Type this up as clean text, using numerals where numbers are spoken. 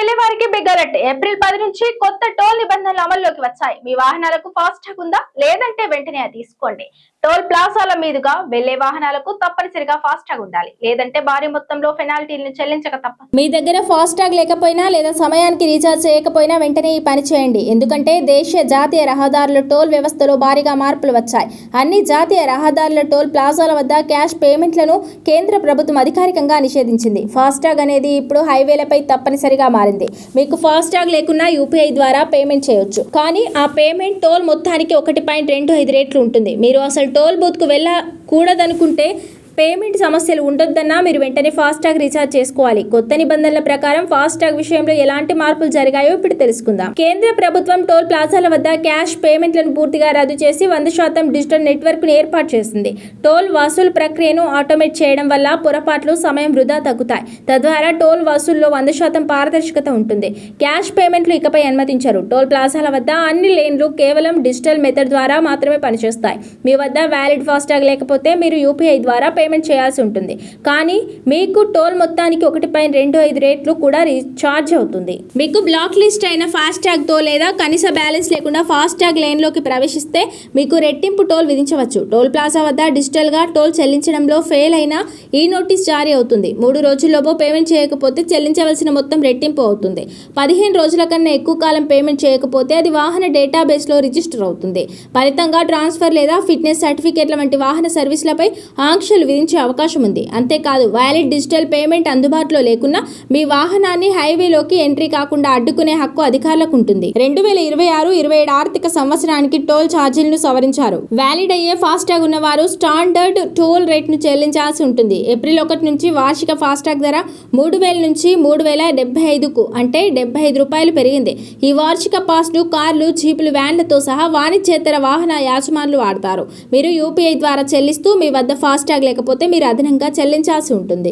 వెళ్లే వారికి big alert. April 10 నుంచి కొత్త టోల్ నిబంధనలు అమల్లోకి వచ్చాయి. మీ వాహనాలకు ఫాస్టాగ్ ఉందా లేదంటే వెంటనే అది తీసుకోండి. టోల్ ప్లాజాల మీదుగా వెళ్లే వాహనాలకు తప్పనిసరిగా ఫాస్టాగ్ ఉండాలి. లేదంటే భారీ మొత్తంలో పెనాల్టీలను చెల్లించక తప్పదు. మీ దగ్గర ఫాస్టాగ్ లేకపోయినా లేదా సమయానికి రీఛార్జ్ చేయకపోయినా వెంటనే ఈ పని చేయండి. ఎందుకంటే దేశీయ జాతీయ రహదారుల టోల్ వ్యవస్థలో భారీగా మార్పులు వచ్చాయి. అన్ని జాతీయ రహదారుల టోల్ ప్లాజాల వద్ద క్యాష్ పేమెంట్లను కేంద్ర ప్రభుత్వం అధికారికంగా నిషేధించింది. ఫాస్టాగ్ అనేది ఇప్పుడు హైవేలపై తప్పనిసరిగా మారింది. మీకు ఫాస్టాగ్ లేకున్నా యూపీఐ ద్వారా పేమెంట్ చేయొచ్చు. కానీ ఆ పేమెంట్ టోల్ మొత్తానికి 1.25 రేట్లు ఉంటుంది. మీరు అసలు టోల్ బూత్కు వెళ్ళకూడదనుకుంటే పేమెంట్ సమస్యలు ఉండొద్దన్నా మీరు వెంటనే ఫాస్టాగ్ రీఛార్జ్ చేసుకోవాలి. కొత్త నిబంధనల ప్రకారం ఫాస్టాగ్ విషయంలో ఎలాంటి మార్పులు జరిగాయో ఇప్పుడు తెలుసుకుందాం. కేంద్ర ప్రభుత్వం టోల్ ప్లాజాల వద్ద క్యాష్ పేమెంట్లను పూర్తిగా రద్దు చేసి 100% డిజిటల్ నెట్వర్క్ ను ఏర్పాటు చేసింది. టోల్ వసూలు ప్రక్రియను ఆటోమేట్ చేయడం వల్ల పొరపాట్లు, సమయం వృధా తగ్గుతాయి. తద్వారా టోల్ వసూల్లో 100% పారదర్శకత ఉంటుంది. క్యాష్ పేమెంట్లు ఇకపై అనుమతించరు. టోల్ ప్లాజాల వద్ద అన్ని లేన్లు కేవలం డిజిటల్ మెథడ్ ద్వారా మాత్రమే పనిచేస్తాయి. మీ వద్ద వ్యాలిడ్ ఫాస్టాగ్ లేకపోతే మీరు యూపీఐ ద్వారా పేమెంట్ చేయాల్సి ఉంటుంది. కానీ మీకు టోల్ మొత్తానికి 1.25 రేట్లు కూడా రీఛార్జ్ అవుతుంది. మీకు బ్లాక్ లిస్ట్ అయిన ఫాస్టాగ్ తో లేదా కనీస బ్యాలెన్స్ లేకుండా ఫాస్టాగ్ లైన్ లోకి ప్రవేశిస్తే మీకు రెట్టింపు టోల్ విధించవచ్చు. టోల్ ప్లాజా వద్ద డిజిటల్ గా టోల్ చెల్లించడంలో ఫెయిల్ అయినా ఈ నోటీస్ జారీ అవుతుంది. 3 రోజుల్లోపు పేమెంట్ చేయకపోతే చెల్లించవలసిన మొత్తం రెట్టింపు అవుతుంది. 15 రోజుల కన్నా ఎక్కువ కాలం పేమెంట్ చేయకపోతే అది వాహన డేటాబేస్ లో రిజిస్టర్ అవుతుంది. ఫలితంగా ట్రాన్స్ఫర్ లేదా ఫిట్నెస్ సర్టిఫికేట్ల వంటి వాహన సర్వీసులపై ఆంక్షలు విధించే అవకాశం ఉంది. అంతేకాదు వ్యాలిడ్ డిజిటల్ పేమెంట్ అందుబాటులో లేకున్నా మీ వాహనాన్ని హైవేలోకి ఎంట్రీ కాకుండా అడ్డుకునే హక్కు అధికారులకు ఉంటుంది. 2026-27 ఆర్థిక సంవత్సరానికి టోల్ ఛార్జీలను సవరించారు. వ్యాలిడ్ అయ్యే ఫాస్టాగ్ ఉన్నవారు స్టాండర్డ్ టోల్ రేట్ను చెల్లించాల్సి ఉంటుంది. ఏప్రిల్ 1 నుంచి వార్షిక ఫాస్టాగ్ ధర 3000 నుంచి 3075కు అంటే ₹75 పెరిగింది. ఈ వార్షిక పాస్ను కార్లు, జీపులు, వ్యాన్లతో సహా వాణిజ్యేతర వాహన యాజమానులు వాడతారు. మీరు యూపీఐ ద్వారా చెల్లిస్తూ మీ వద్ద ఫాస్టాగ్ లేకపోతే మీరు అదనంగా చెల్లించాల్సి ఉంటుంది.